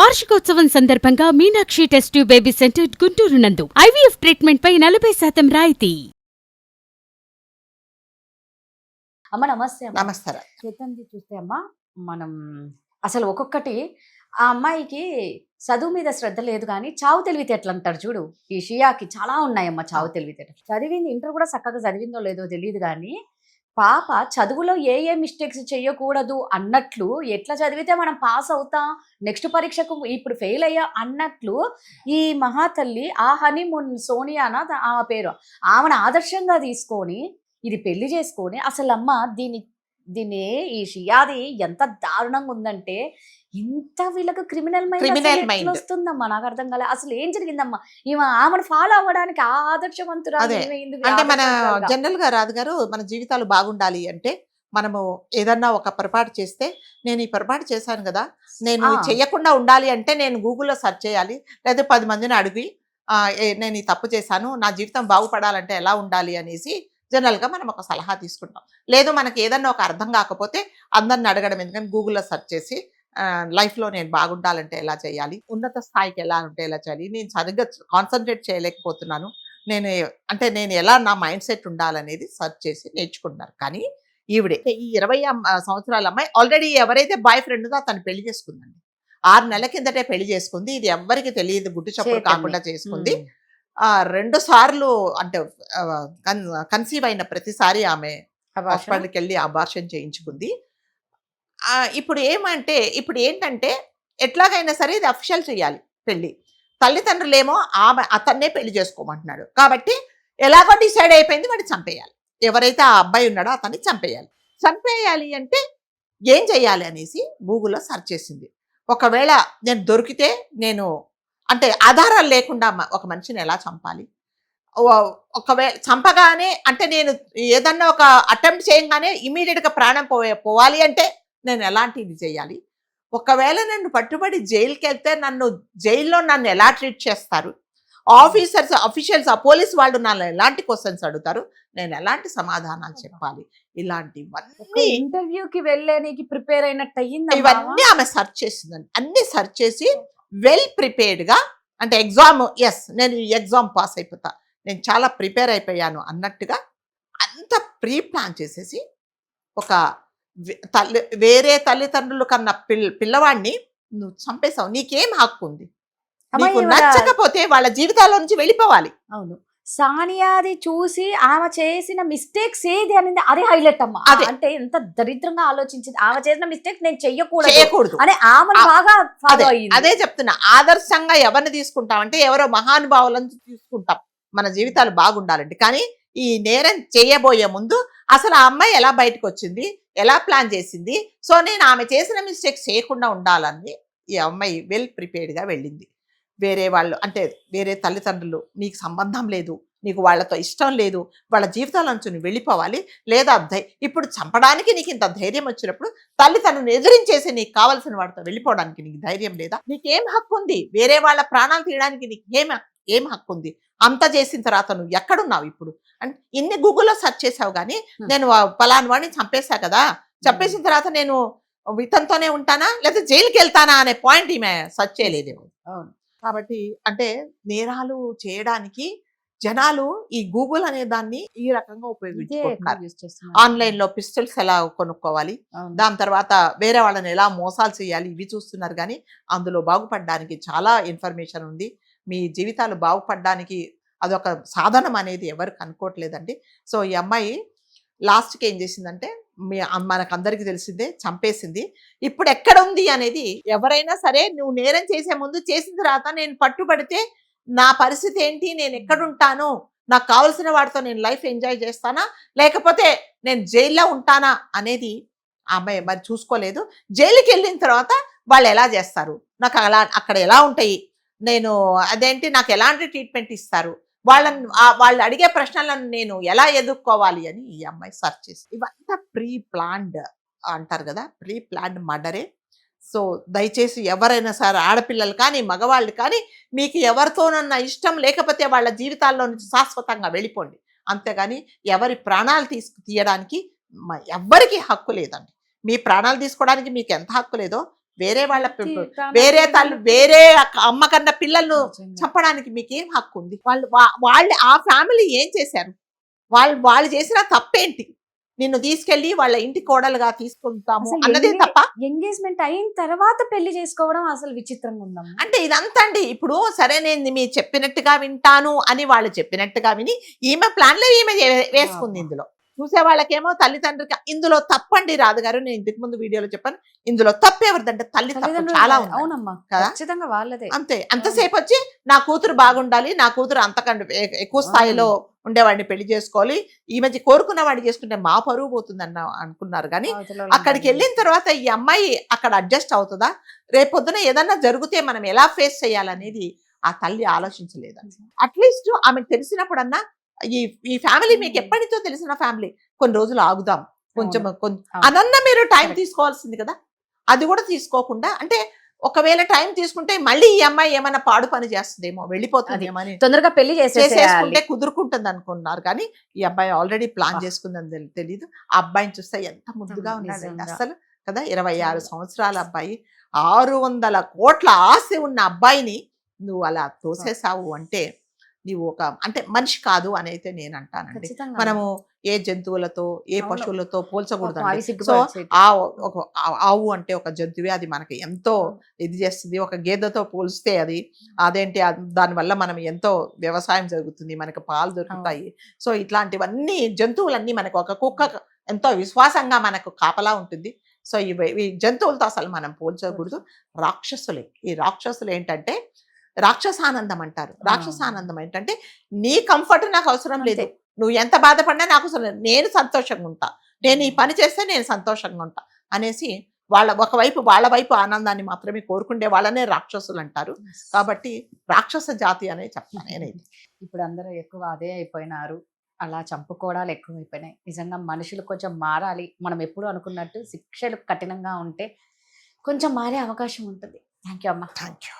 వార్షికోత్సవం సందర్భంగా Meenakshi test tube baby centre Guntur నందు ఐవీఎఫ్ ట్రీట్మెంట్ పై 40% రాయితీ. అమ్మ నమస్తే అమ్మ. నమస్కారం. చేతంది చూస్తే అమ్మ మనం అసలు ఒక్కొక్కటి ఆ అమ్మాయికి చదువు మీద శ్రద్ధ లేదు కానీ చావు తెలివితేటలు అంటారు చూడు. ఈ షియాకి చాలా ఉన్నాయమ్మ చావు తెలివితేటలు. చదివింది ఇంటర్ కూడా చక్కగా చదివిందో లేదో తెలియదు కానీ పాప చదువులో ఏ ఏ మిస్టేక్స్ చేయకూడదు అన్నట్లు ఎట్లా చదివితే మనం పాస్ అవుతాం నెక్స్ట్ పరీక్షకు ఇప్పుడు ఫెయిల్ అయ్యా అన్నట్లు ఈ మహాతల్లి ఆ హనీమూన్ సోనియానా ఆమె పేరు ఆమెను ఆదర్శంగా తీసుకొని ఇది పెళ్లి చేసుకొని అసలు అమ్మ దీన్ని ఈ షియాది ఎంత దారుణంగా ఉందంటే ఇంత వీళ్ళకి క్రిమినల్ మైండ్ వస్తుందమ్మా. నాకు అర్థం కాలే అసలు ఏం జరిగిందమ్మా. ఆమెను ఫాలో అవ్వడానికి ఆ ఆదర్శవంతురాలు అంటే మన జనరల్ గా రాదు గారు మన జీవితాలు బాగుండాలి అంటే మనము ఏదన్నా ఒక పొరపాటు చేస్తే నేను ఈ పొరపాటు చేశాను కదా, నేను చెయ్యకుండా ఉండాలి అంటే నేను గూగుల్లో సెర్చ్ చేయాలి, లేదా 10 మందిని అడిగి నేను ఈ తప్పు చేశాను, నా జీవితం బాగుపడాలంటే ఎలా ఉండాలి అనేసి జనరల్గా మనం ఒక సలహా తీసుకుంటాం. లేదు మనకి ఏదన్నా ఒక అర్థం కాకపోతే అందరిని అడగడం, ఎందుకంటే గూగుల్లో సెర్చ్ చేసి లైఫ్లో నేను బాగుండాలంటే ఎలా చేయాలి, ఉన్నత స్థాయికి ఎలా ఉంటే ఎలా చేయాలి, నేను సరిగ్గా కాన్సన్ట్రేట్ చేయలేకపోతున్నాను, నేను ఎలా నా మైండ్ సెట్ ఉండాలనేది సెర్చ్ చేసి నేర్చుకుంటున్నారు. కానీ ఈవిడే ఈ 20 సంవత్సరాల అమ్మాయి ఆల్రెడీ ఎవరైతే బాయ్ ఫ్రెండ్ ఉందో అతను పెళ్లి చేసుకుందండి. 6 నెలల కిందటే పెళ్లి చేసుకుంది. ఇది ఎవ్వరికి తెలియదు, గుడ్డు చప్పుడు కాకుండా చేసుకుంది. 2 సార్లు అంటే కన్సీవ్ అయిన ప్రతిసారి ఆమె హాస్పిటల్కి వెళ్ళి అబార్షన్ చేయించుకుంది. ఇప్పుడు ఏంటంటే ఎట్లాగైనా సరే ఇది అఫిషియల్ చేయాలి పెళ్లి. తల్లిదండ్రులేమో అతన్నే పెళ్లి చేసుకోమంటున్నాడు కాబట్టి ఎలాగో డిసైడ్ అయిపోయింది, వాడిని చంపేయాలి. ఎవరైతే ఆ అబ్బాయి ఉన్నాడో అతన్ని చంపేయాలి అంటే ఏం చేయాలి అనేసి గూగుల్లో సెర్చ్ చేసింది. ఒకవేళ నేను దొరికితే నేను అంటే ఆధారాలు లేకుండా ఒక మనిషిని ఎలా చంపాలి, ఒకవేళ చంపగానే అంటే నేను ఏదన్నా ఒక అటెంప్ట్ చేయగానే ఇమీడియట్గా ప్రాణం పోవాలి అంటే నేను ఎలాంటిది చేయాలి, ఒకవేళ నన్ను పట్టుబడి జైలుకి వెళ్తే జైల్లో నన్ను ఎలా ట్రీట్ చేస్తారు, అఫీషియల్స్ పోలీస్ వాళ్ళు నన్ను ఎలాంటి క్వశ్చన్స్ అడుగుతారు, నేను ఎలాంటి సమాధానాలు చెప్పాలి, ఇలాంటివన్నీ ఇంటర్వ్యూకి వెళ్ళడానికి ప్రిపేర్ అయినట్టు అయ్యింది. ఇవన్నీ ఆమె సెర్చ్ చేసిందండి. అన్ని సెర్చ్ చేసి వెల్ ప్రిపేర్డ్గా అంటే నేను ఈ ఎగ్జామ్ పాస్ అయిపోతా, నేను చాలా ప్రిపేర్ అయిపోయాను అన్నట్టుగా అంత ప్రీ ప్లాన్ చేసేసి ఒక వేరే తల్లిదండ్రులు కన్నా పిల్లవాడిని నువ్వు చంపేశావు, నీకేం హక్కు ఉంది, నీకు నచ్చకపోతే వాళ్ళ జీవితాల్లో నుంచి వెళ్ళిపోవాలి. అవును, సానియాది చూసి ఆమె చేసిన మిస్టేక్స్ ఏది అనేది అది హైలైట్ అమ్మా. అంటే ఎంత దరిద్రంగా ఆలోచించింది, ఆమె చేసిన మిస్టేక్ నేను చెయ్యకూడదు అని ఆమె బాగా ఫాలో అయ్యింది. అదే చెప్తున్నా, ఆదర్శంగా ఎవరిని తీసుకుంటాం అంటే ఎవరో మహానుభావులను తీసుకుంటాం మన జీవితాలు బాగుండాలంటే. కానీ ఈ నేరం చేయబోయే ముందు అసలు ఆ అమ్మాయి ఎలా బయటకు వచ్చింది, ఎలా ప్లాన్ చేసింది, సో నేను ఆమె చేసిన మిస్టేక్స్ చేయకుండా ఉండాలని ఈ అమ్మాయి వెల్ ప్రిపేర్డ్గా వెళ్ళింది. వేరే తల్లిదండ్రులు నీకు సంబంధం లేదు, నీకు వాళ్ళతో ఇష్టం లేదు, వాళ్ళ జీవితాల నుంచి నువ్వు వెళ్ళిపోవాలి, లేదా ఇప్పుడు చంపడానికి నీకు ఇంత ధైర్యం వచ్చినప్పుడు తల్లిదండ్రులను ఎదిరించేసి నీకు కావాల్సిన వాడితో వెళ్ళిపోవడానికి నీకు ధైర్యం లేదా, నీకేం హక్కు ఉంది, వేరే వాళ్ళ ప్రాణాలు తీయడానికి నీకు ఏం హక్కు ఉంది, అంత చేసిన తర్వాత నువ్వు ఎక్కడున్నావు ఇప్పుడు అంటే ఇన్ని గూగుల్లో సెర్చ్ చేసావు. కానీ నేను పలానా వాడిని చంపేశా కదా, చంపేసిన తర్వాత నేను ఇతనితోనే ఉంటానా లేదా జైలుకి వెళ్తానా అనే పాయింట్ ఈమె సెర్చ్ చేయలేదేమో. కాబట్టి అంటే నేరాలు చేయడానికి జనాలు ఈ గూగుల్ అనే దాన్ని ఈ రకంగా ఉపయోగించుకుంటున్నారు. ఆన్లైన్ లో పిస్టల్స్ ఎలా కొనుక్కోవాలి, దాని తర్వాత వేరే వాళ్ళని ఎలా మోసాలు చేయాలి, ఇవి చూస్తున్నారు. కానీ అందులో బాగుపడడానికి చాలా ఇన్ఫర్మేషన్ ఉంది. మీ జీవితాలు బాగుపడడానికి అదొక సాధనం అనేది ఎవరికి అనుకోవట్లేదండి. సో ఈ అమ్మాయి లాస్ట్కి ఏం చేసిందంటే మనకందరికీ తెలిసిందే, చంపేసింది. ఇప్పుడు ఎక్కడ ఉంది అనేది ఎవరైనా సరే నువ్వు నేరం చేసే ముందు చేసిన తర్వాత నేను పట్టుబడితే నా పరిస్థితి ఏంటి, నేను ఎక్కడుంటాను, నాకు కావలసిన వాడితో నేను లైఫ్ ఎంజాయ్ చేస్తానా లేకపోతే నేను జైల్లో ఉంటానా అనేది అమ్మాయి మరి చూసుకోలేదు. జైలుకి వెళ్ళిన తర్వాత వాళ్ళు ఎలా చేస్తారు, నాకు అక్కడ ఎలా ఉంటాయి, నాకు ఎలాంటి ట్రీట్మెంట్ ఇస్తారు, వాళ్ళు అడిగే ప్రశ్నలను నేను ఎలా ఎదుర్కోవాలి అని ఈ అమ్మాయి సెర్చ్ చేసి ఇవంతా ప్రీ ప్లాన్డ్ అంటారు కదా, ప్రీ ప్లాన్డ్ మర్డరే. సో దయచేసి ఎవరైనా సరే ఆడపిల్లలు కానీ మగవాళ్ళు కానీ మీకు ఎవరితోనన్నా ఇష్టం లేకపోతే వాళ్ళ జీవితాల్లో నుంచి శాశ్వతంగా వెళ్ళిపోండి. అంతేగాని ఎవరి ప్రాణాలు తీయడానికి ఎవ్వరికి హక్కు లేదండి. మీ ప్రాణాలు తీసుకోవడానికి మీకు ఎంత హక్కు లేదో వేరే వాళ్ళ వేరే తల్లి వేరే అమ్మ కన్నా పిల్లలు చెప్పడానికి మీకు ఏం హక్కు ఉంది? వాళ్ళు ఆ ఫ్యామిలీ ఏం చేశారు? వాళ్ళు చేసిన తప్పేంటి? నిన్ను తీసుకెళ్లి వాళ్ళ ఇంటి కోడలుగా తీసుకుంటాము అసలు అన్నదే తప్ప. ఎంగేజ్మెంట్ అయిన తర్వాత పెళ్లి చేసుకోవడం అసలు విచిత్రంగా ఉందమ్మా. అంటే ఇదంతా అండి. ఇప్పుడు సరే నేను మీరు చెప్పినట్టుగా వింటాను అని వాళ్ళు చెప్పినట్టుగా విని ఈమె ప్లాన్లో ఈమె వేసుకుంది. ఇందులో చూసే వాళ్ళకేమో తల్లిదండ్రులకి ఇందులో తప్పండి. రాదు గారు, నేను ఇంతకు ముందు వీడియోలో చెప్పాను, ఇందులో తప్పు ఎవరిదంటే తల్లి తప్పు చాలా ఉంది. అవునమ్మా, కదా, ఖచ్చితంగా వాళ్ళదే. అంతే. అంతసేపు వచ్చి నా కూతురు బాగుండాలి, నా కూతురు అంతకంటే ఎక్కువ స్థాయిలో ఉండేవాడిని పెళ్లి చేసుకోవాలి, ఈ మధ్య కోరుకున్న వాడిని చేసుకుంటే మా పరువు పోతుంది అనుకున్నారు. కానీ అక్కడికి వెళ్ళిన తర్వాత ఈ అమ్మాయి అక్కడ అడ్జస్ట్ అవుతుందా? రేపొద్దున ఏదన్నా జరిగితే మనం ఎలా ఫేస్ చేయాలనేది ఆ తల్లి ఆలోచించలేదు. అట్లీస్ట్ ఆమెకు తెలిసినప్పుడన్నా ఈ ఫ్యామిలీ మీకు ఎప్పటి నుంచో తెలిసిన ఫ్యామిలీ, కొన్ని రోజులు ఆగుదాం కొంచెం అనన్నా మీరు టైం తీసుకోవాల్సింది కదా. అది కూడా తీసుకోకుండా, అంటే ఒకవేళ టైం తీసుకుంటే మళ్ళీ ఈ అమ్మాయి ఏమైనా పాడు పని చేస్తుందేమో, వెళ్ళిపోతుందేమో అని తొందరగా పెళ్లి చేసేసుకుంటే కుదురుకుంటుంది అనుకున్నారు. కానీ ఈ అబ్బాయి ఆల్రెడీ ప్లాన్ చేసుకుందని తెలియదు. ఆ అబ్బాయిని చూస్తే ఎంత ముద్దుగా ఉన్నాడండి అసలు కదా. 26 సంవత్సరాల అబ్బాయి, 600 కోట్ల ఆశ ఉన్న అబ్బాయిని నువ్వు అలా తోసేసావు అంటే నీవు అంటే మనిషి కాదు అని అయితే నేను అంటానండి. మనము ఏ జంతువులతో ఏ పశువులతో పోల్చకూడదండి. సో ఆవు అంటే ఒక జంతువే, అది మనకి ఎంతో ఇది చేస్తుంది. ఒక గేదెతో పోల్స్తే అదేంటి, దానివల్ల మనం ఎంతో వ్యవసాయం జరుగుతుంది, మనకు పాలు దొరుకుతాయి. సో ఇట్లాంటివన్నీ జంతువులన్నీ మనకు, ఒక కుక్క ఎంతో విశ్వాసంగా మనకు కాపలా ఉంటుంది. సో ఈ జంతువులతో అసలు మనం పోల్చకూడదు. రాక్షసులే ఈ రాక్షసులు ఏంటంటే రాక్షసానందం అంటారు. రాక్షసానందం ఏంటంటే నీ కంఫర్ట్ నాకు అవసరం లేదు, నువ్వు ఎంత బాధపడినా నాకు అవసరం లేదు, నేను సంతోషంగా ఉంటా, నేను ఈ పని చేస్తే నేను సంతోషంగా ఉంటా అనేసి వాళ్ళ వైపు ఆనందాన్ని మాత్రమే కోరుకుండే వాళ్ళనే రాక్షసులు అంటారు. కాబట్టి రాక్షస జాతి అనే చెప్తాను నేనైతే. ఇప్పుడు అందరూ ఎక్కువ అదే అయిపోయినారు, అలా చంపుకోవడాలు ఎక్కువైపోయినాయి. నిజంగా మనుషులు కొంచెం మారాలి. మనం ఎప్పుడు అనుకున్నట్టు శిక్షలు కఠినంగా ఉంటే కొంచెం మారే అవకాశం ఉంటుంది. థ్యాంక్ యూ అమ్మా. Thank you.